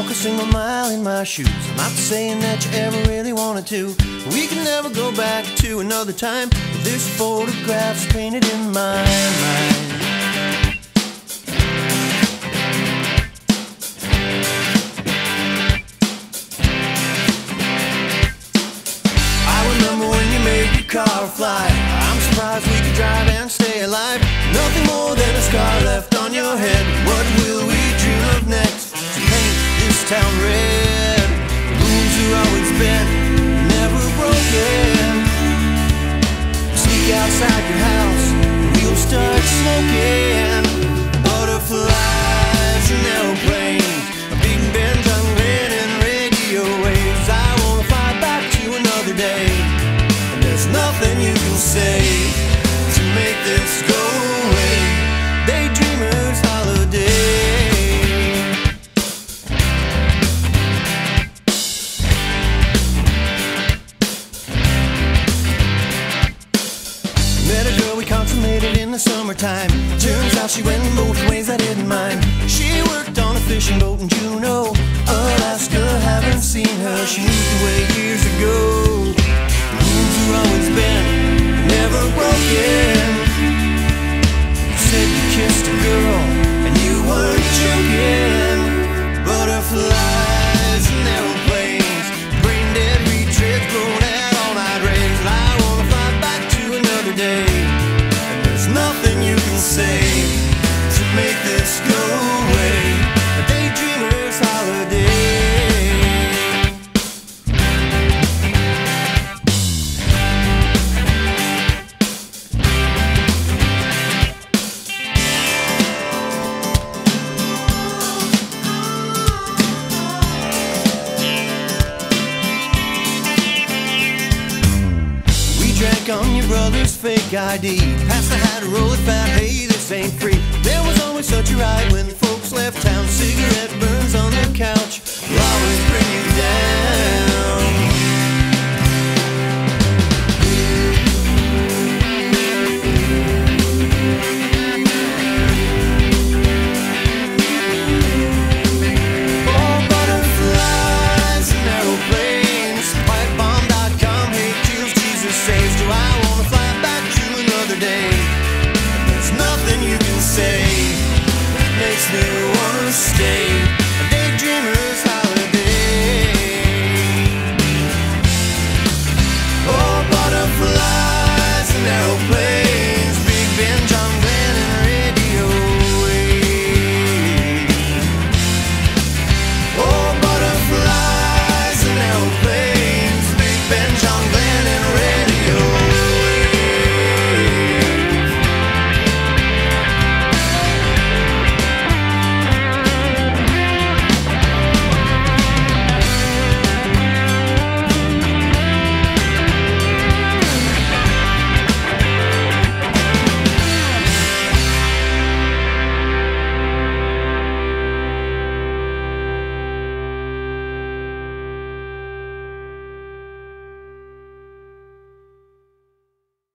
walk a single mile in my shoes. I'm not saying that you ever really wanted to. We can never go back to another time. This photograph's painted in my mind. Car fly. I'm surprised we could drive and stay alive. Nothing more than a scar left on your head. What will we dream of next? To paint this town red. The rooms are always bent, never broken. Sneak outside your house, we'll start smoking. Butterflies and airplanes, Big Ben jungling and radio waves. I wanna fly back to another day. There's nothing you can say to make this go away. Daydreamer's holiday. Met a girl we consummated in the summertime. Turns out she went both ways, I didn't mind. She worked on a fishing boat in Juneau, Alaska. Haven't seen her, she moved away years ago. Always been, never broken. You said you kissed a girl and you weren't joking. Butterflies and aeroplanes, brain dead retreads, blown out all-night rains. And I wanna fly back to another day. And there's nothing you can say to make this go away. A daydreamer's holiday. On your brother's fake ID, past the hat, roll it fat, hey, this ain't free. There was always such a ride when folks left town. Cigarette burns on the couch will always bring you down.